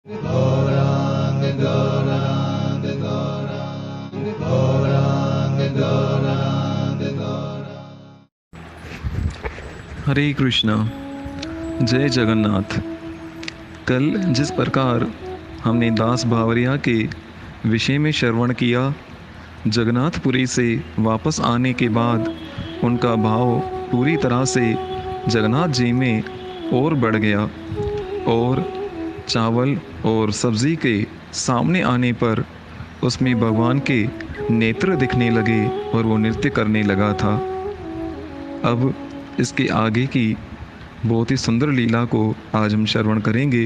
गौरांग गौरांग गौरांग गौरांग गौरांग गौरांग। हरे कृष्णा। जय जगन्नाथ। कल जिस प्रकार हमने दास बावरिया के विषय में श्रवण किया, जगन्नाथपुरी से वापस आने के बाद उनका भाव पूरी तरह से जगन्नाथ जी में और बढ़ गया और चावल और सब्ज़ी के सामने आने पर उसमें भगवान के नेत्र दिखने लगे और वो नृत्य करने लगा था। अब इसके आगे की बहुत ही सुंदर लीला को आज हम श्रवण करेंगे।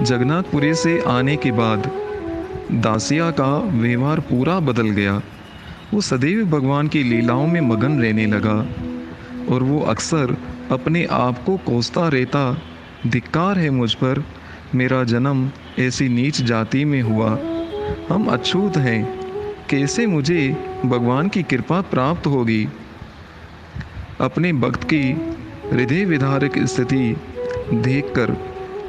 जगन्नाथपुरी से आने के बाद दासिया का व्यवहार पूरा बदल गया। वो सदैव भगवान की लीलाओं में मगन रहने लगा और वो अक्सर अपने आप को कोसता रहता, धिक्कार है मुझ पर, मेरा जन्म ऐसी नीच जाति में हुआ। हम अछूत हैं, कैसे मुझे भगवान की कृपा प्राप्त होगी। अपने भक्त की हृदय विदारक स्थिति देखकर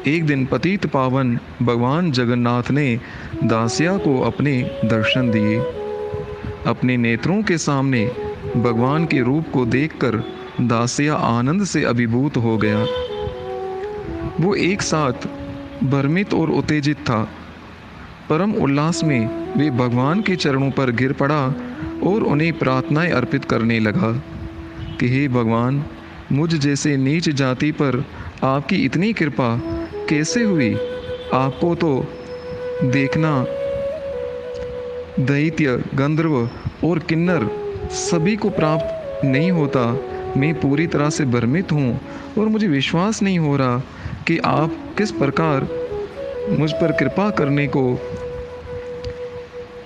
एक दिन पतित पावन भगवान जगन्नाथ ने दासिया को अपने दर्शन दिए। अपने नेत्रों के सामने भगवान के रूप को देखकर दासिया आनंद से अभिभूत हो गया। वो एक साथ भ्रमित और उत्तेजित था। परम उल्लास में वे भगवान के चरणों पर गिर पड़ा और उन्हें प्रार्थनाएं अर्पित करने लगा कि हे भगवान, मुझ जैसे नीच जाति पर आपकी इतनी कृपा कैसे हुई। आपको तो देखना दैत्य, गंधर्व और किन्नर सभी को प्राप्त नहीं होता। मैं पूरी तरह से भ्रमित हूँ और मुझे विश्वास नहीं हो रहा कि आप किस प्रकार मुझ पर कृपा करने को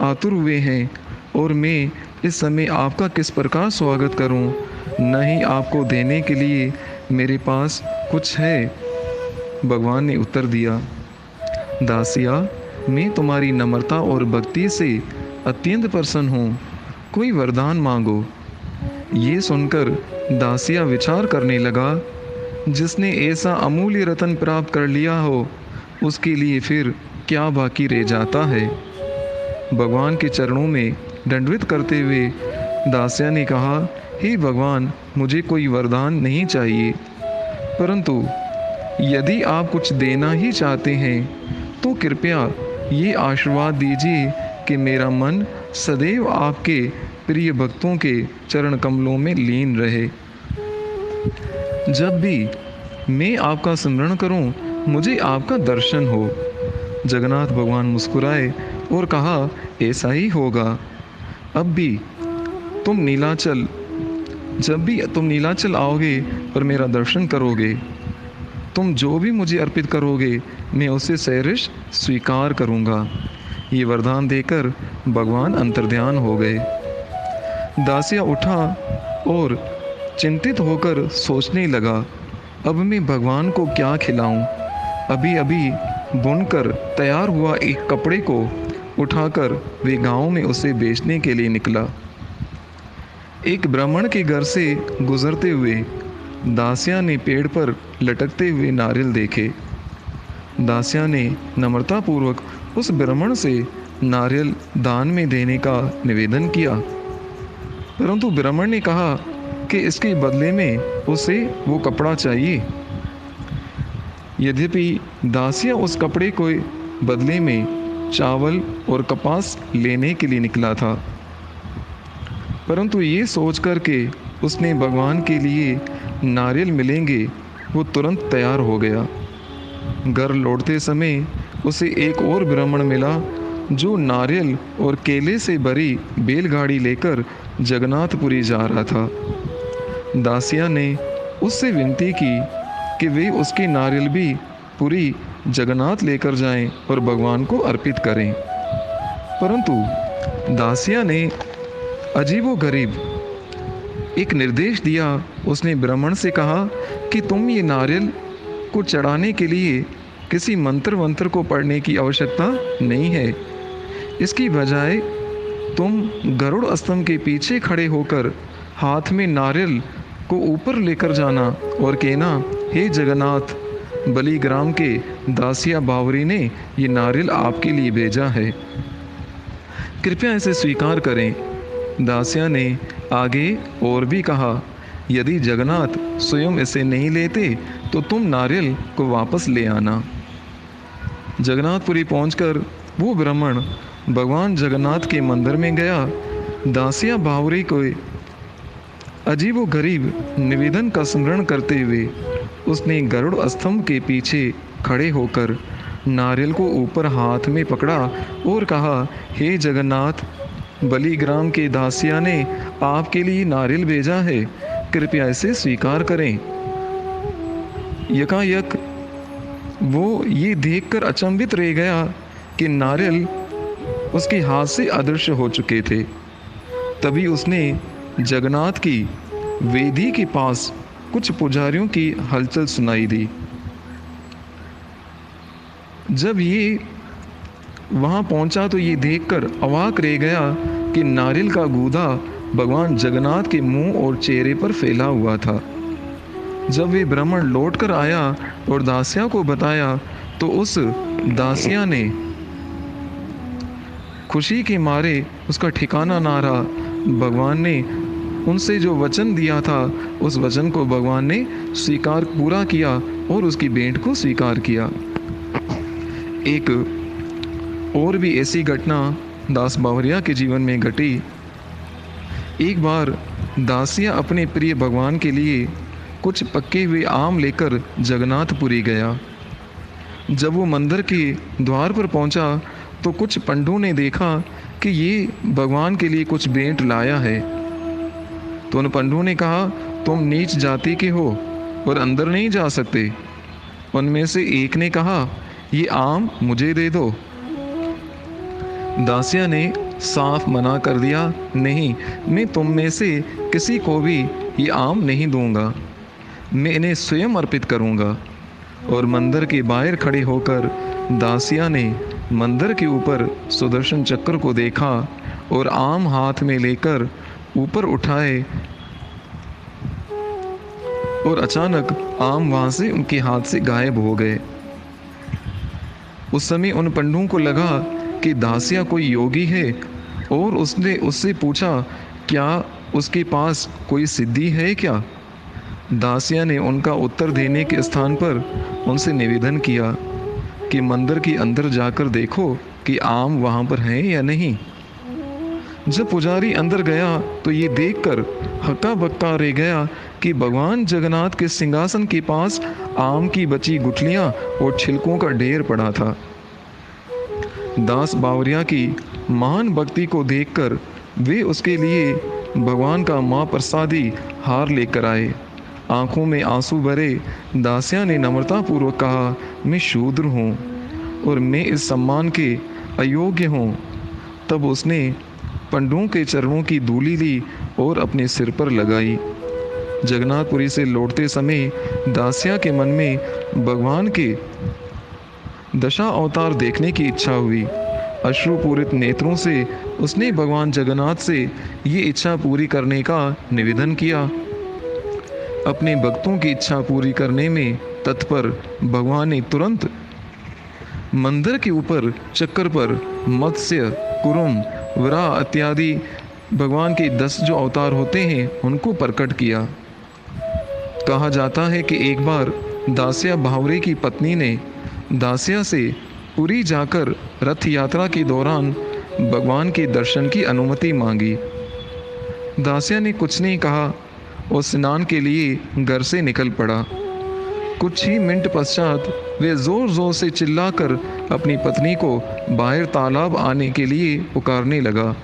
आतुर हुए हैं और मैं इस समय आपका किस प्रकार स्वागत करूं। नहीं आपको देने के लिए मेरे पास कुछ है। भगवान ने उत्तर दिया, दासिया, मैं तुम्हारी नम्रता और भक्ति से अत्यंत प्रसन्न हूँ। कोई वरदान मांगो। ये सुनकर दासिया विचार करने लगा, जिसने ऐसा अमूल्य रत्न प्राप्त कर लिया हो उसके लिए फिर क्या बाकी रह जाता है। भगवान के चरणों में दंडवत करते हुए दासिया ने कहा, हे भगवान, मुझे कोई वरदान नहीं चाहिए, परंतु यदि आप कुछ देना ही चाहते हैं तो कृपया ये आशीर्वाद दीजिए कि मेरा मन सदैव आपके प्रिय भक्तों के चरण कमलों में लीन रहे। जब भी मैं आपका स्मरण करूं, मुझे आपका दर्शन हो। जगन्नाथ भगवान मुस्कुराए और कहा, ऐसा ही होगा। अब भी जब भी तुम नीलाचल आओगे और मेरा दर्शन करोगे, तुम जो भी मुझे अर्पित करोगे मैं उसे सहर्ष स्वीकार करूँगा। ये वरदान देकर भगवान अंतर्ध्यान हो गए। दासिया उठा और चिंतित होकर सोचने लगा, अब मैं भगवान को क्या खिलाऊं। अभी अभी बुनकर तैयार हुआ एक कपड़े को उठाकर वे गांव में उसे बेचने के लिए निकला। एक ब्राह्मण के घर से गुजरते हुए दासिया ने पेड़ पर लटकते हुए नारियल देखे। दासिया ने नम्रतापूर्वक उस ब्राह्मण से नारियल दान में देने का निवेदन किया, परंतु ब्राह्मण ने कहा कि इसके बदले में उसे वो कपड़ा चाहिए। यद्यपि दासिया उस कपड़े को बदले में चावल और कपास लेने के लिए निकला था, परंतु ये सोच कर के उसने भगवान के लिए नारियल मिलेंगे वो तुरंत तैयार हो गया। घर लौटते समय उसे एक और ब्राह्मण मिला जो नारियल और केले से भरी बैलगाड़ी लेकर जगन्नाथपुरी जा रहा था। दासिया ने उससे विनती की कि वे उसके नारियल भी पूरी जगन्नाथ लेकर जाएं और भगवान को अर्पित करें, परंतु दासिया ने अजीबोगरीब एक निर्देश दिया। उसने ब्राह्मण से कहा कि तुम ये नारियल को चढ़ाने के लिए किसी मंत्र वंत्र को पढ़ने की आवश्यकता नहीं है। इसकी बजाय तुम गरुड़ स्तंभ के पीछे खड़े होकर हाथ में नारियल को ऊपर लेकर जाना और कहना, हे जगन्नाथ, बलिग्राम के दासिया बावरी ने ये नारियल आपके लिए भेजा है, कृपया इसे स्वीकार करें। दासिया ने आगे और भी कहा, यदि जगन्नाथ स्वयं इसे नहीं लेते तो तुम नारियल को वापस ले आना। जगन्नाथपुरी पहुंचकर वो ब्राह्मण भगवान जगन्नाथ के मंदिर में गया। दासिया बावरी को अजीबो गरीब निवेदन का स्मरण करते हुए उसने गरुड़ स्तंभ के पीछे खड़े होकर नारियल को ऊपर हाथ में पकड़ा और कहा, हे जगन्नाथ, बलिग्राम के दासिया ने आपके लिए नारियल भेजा है, कृपया इसे स्वीकार करें। यकायक वो ये देखकर अचंभित रह गया कि नारियल उसके हाथ से अदृश्य हो चुके थे। तभी उसने जगन्नाथ की वेदी के पास कुछ पुजारियों की हलचल सुनाई दी। जब ये वहां पहुंचा तो ये देखकर अवाक रह गया कि नारियल का गूदा भगवान जगन्नाथ के मुंह और चेहरे पर फैला हुआ था। जब वे ब्राह्मण लौट कर आया और दासिया को बताया तो उस दासिया ने खुशी के मारे उसका ठिकाना ना रहा। भगवान ने उनसे जो वचन दिया था उस वचन को भगवान ने स्वीकार पूरा किया और उसकी भेंट को स्वीकार किया। एक और भी ऐसी घटना दास बावरिया के जीवन में घटी। एक बार दासिया अपने प्रिय भगवान के लिए कुछ पके हुए आम लेकर जगन्नाथपुरी गया। जब वो मंदिर के द्वार पर पहुंचा तो कुछ पंडों ने देखा कि ये भगवान के लिए कुछ भेंट लाया है। तो उन पंडों ने कहा, तुम नीच जाति के हो और अंदर नहीं जा सकते। उनमें से एक ने कहा, ये आम मुझे दे दो। दासिया ने साफ मना कर दिया, नहीं, मैं तुम में से किसी को भी ये आम नहीं दूंगा, मैं इन्हें स्वयं अर्पित करूंगा। और मंदिर के बाहर खड़े होकर दासिया ने मंदिर के ऊपर सुदर्शन चक्र को देखा और आम हाथ में लेकर ऊपर उठाए और अचानक आम वहां से उनके हाथ से गायब हो गए। उस समय उन पंडों को लगा कि दासिया कोई योगी है और उसने उससे पूछा, क्या उसके पास कोई सिद्धि है क्या? दासिया ने उनका उत्तर देने के स्थान पर उनसे निवेदन किया कि मंदिर के अंदर जाकर देखो कि आम वहां पर हैं या नहीं। जब पुजारी अंदर गया तो ये देखकर हक्का बक्का रह गया कि भगवान जगन्नाथ के सिंहासन के पास आम की बची गुठलियां और छिलकों का ढेर पड़ा था। दास बावरिया की महान भक्ति को देखकर वे उसके लिए भगवान का महाप्रसादी हार लेकर आए। आंखों में आंसू भरे दासिया ने नम्रतापूर्वक कहा, मैं शूद्र हूँ और मैं इस सम्मान के अयोग्य हूँ। तब उसने पंडों के चरणों की धूली ली और अपने सिर पर लगाई। जगन्नाथपुरी से लौटते समय दासिया के मन में भगवान के दशा अवतार देखने की इच्छा हुई। अश्रुपूरित नेत्रों से उसने भगवान जगन्नाथ से ये इच्छा पूरी करने का निवेदन किया। अपने भक्तों की इच्छा पूरी करने में तत्पर भगवान ने तुरंत मंदिर के ऊपर चक्कर पर मत्स्य, कुरुम, वराह इत्यादि भगवान के 10 जो अवतार होते हैं उनको प्रकट किया। कहा जाता है कि एक बार दासिया बावरी की पत्नी ने दासिया से पुरी जाकर रथ यात्रा के दौरान भगवान के दर्शन की अनुमति मांगी। दासिया ने कुछ नहीं कहा और स्नान के लिए घर से निकल पड़ा। कुछ ही मिनट पश्चात वे जोर जोर से चिल्लाकर अपनी पत्नी को बाहर तालाब आने के लिए पुकारने लगा।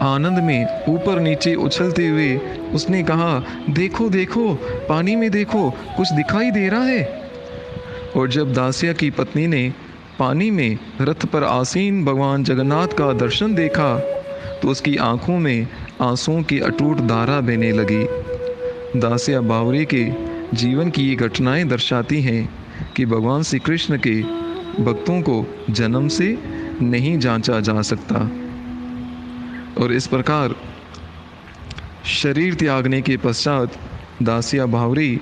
आनंद में ऊपर नीचे उछलते हुए उसने कहा, देखो देखो, पानी में देखो, कुछ दिखाई दे रहा है। और जब दासिया की पत्नी ने पानी में रथ पर आसीन भगवान जगन्नाथ का दर्शन देखा तो उसकी आंखों में आंसुओं की अटूट धारा बहने लगी। दासिया बावरी के जीवन की ये घटनाएं दर्शाती हैं कि भगवान श्री कृष्ण के भक्तों को जन्म से नहीं जांचा जा सकता। और इस प्रकार शरीर त्यागने के पश्चात दासिया बावरी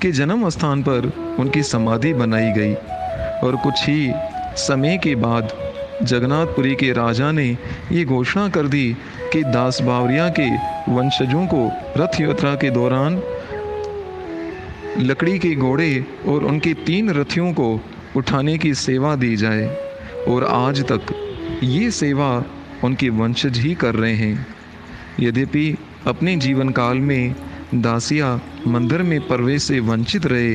के जन्म स्थान पर उनकी समाधि बनाई गई और कुछ ही समय के बाद जगन्नाथपुरी के राजा ने ये घोषणा कर दी कि दास बावरिया के वंशजों को रथ यात्रा के दौरान लकड़ी के घोड़े और उनके 3 रथियों को उठाने की सेवा दी जाए। और आज तक ये सेवा उनके वंशज ही कर रहे हैं। यद्यपि अपने जीवन काल में दासिया मंदिर में प्रवेश से वंचित रहे,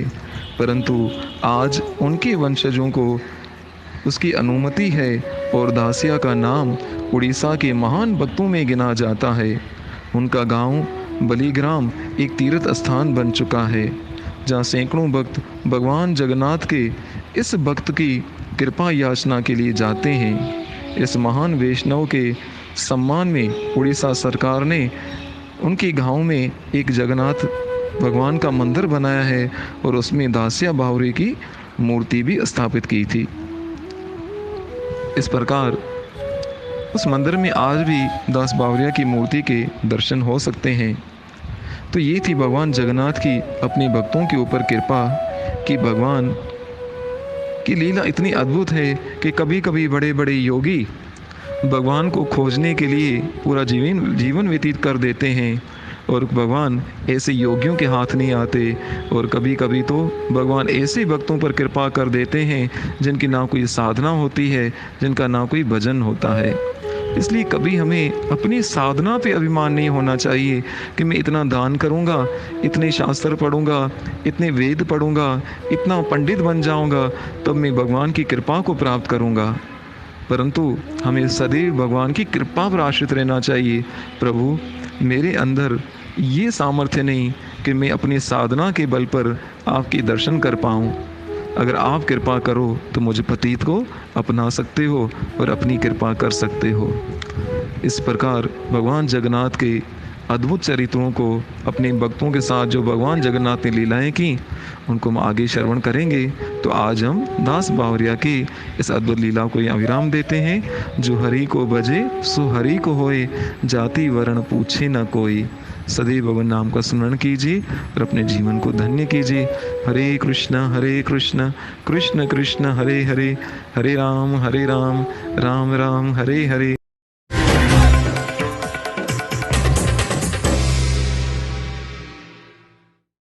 परंतु आज उनके वंशजों को उसकी अनुमति है और दासिया का नाम उड़ीसा के महान भक्तों में गिना जाता है। उनका गांव बलिग्राम एक तीर्थ स्थान बन चुका है, जहां सैकड़ों भक्त भगवान जगन्नाथ के इस भक्त की कृपा याचना के लिए जाते हैं। इस महान वैष्णव के सम्मान में उड़ीसा सरकार ने उनके गांव में एक जगन्नाथ भगवान का मंदिर बनाया है और उसमें दासिया बावरी की मूर्ति भी स्थापित की थी। इस प्रकार उस मंदिर में आज भी दास बावरिया की मूर्ति के दर्शन हो सकते हैं। तो ये थी भगवान जगन्नाथ की अपने भक्तों के ऊपर कृपा कि भगवान की लीला इतनी अद्भुत है कि कभी कभी बड़े बड़े योगी भगवान को खोजने के लिए पूरा जीवन व्यतीत कर देते हैं और भगवान ऐसे योगियों के हाथ नहीं आते। और कभी कभी तो भगवान ऐसे भक्तों पर कृपा कर देते हैं जिनकी ना कोई साधना होती है, जिनका ना कोई भजन होता है। इसलिए कभी हमें अपनी साधना पे अभिमान नहीं होना चाहिए कि मैं इतना दान करूँगा, इतने शास्त्र पढ़ूँगा, इतने वेद पढ़ूँगा, इतना पंडित बन जाऊँगा, तब मैं भगवान की कृपा को प्राप्त करूँगा। परंतु हमें सदैव भगवान की कृपा पर आश्रित रहना चाहिए। प्रभु, मेरे अंदर ये सामर्थ्य नहीं कि मैं अपनी साधना के बल पर आपके दर्शन कर पाऊँ। अगर आप कृपा करो तो मुझे पतित को अपना सकते हो और अपनी कृपा कर सकते हो। इस प्रकार भगवान जगन्नाथ के अद्भुत चरित्रों को अपने भक्तों के साथ जो भगवान जगन्नाथ ने लीलाएं की, उनको हम आगे श्रवण करेंगे। तो आज हम दास बावरिया की इस अद्भुत लीला को यहाँ विराम देते हैं। जो हरि को भजे सो हरि को होए, जाति वर्ण पूछे न कोई। सदैव भगवान नाम का स्मरण कीजिए और अपने जीवन को धन्य कीजिए। हरे कृष्ण कृष्ण कृष्ण हरे हरे, हरे राम राम राम हरे हरे।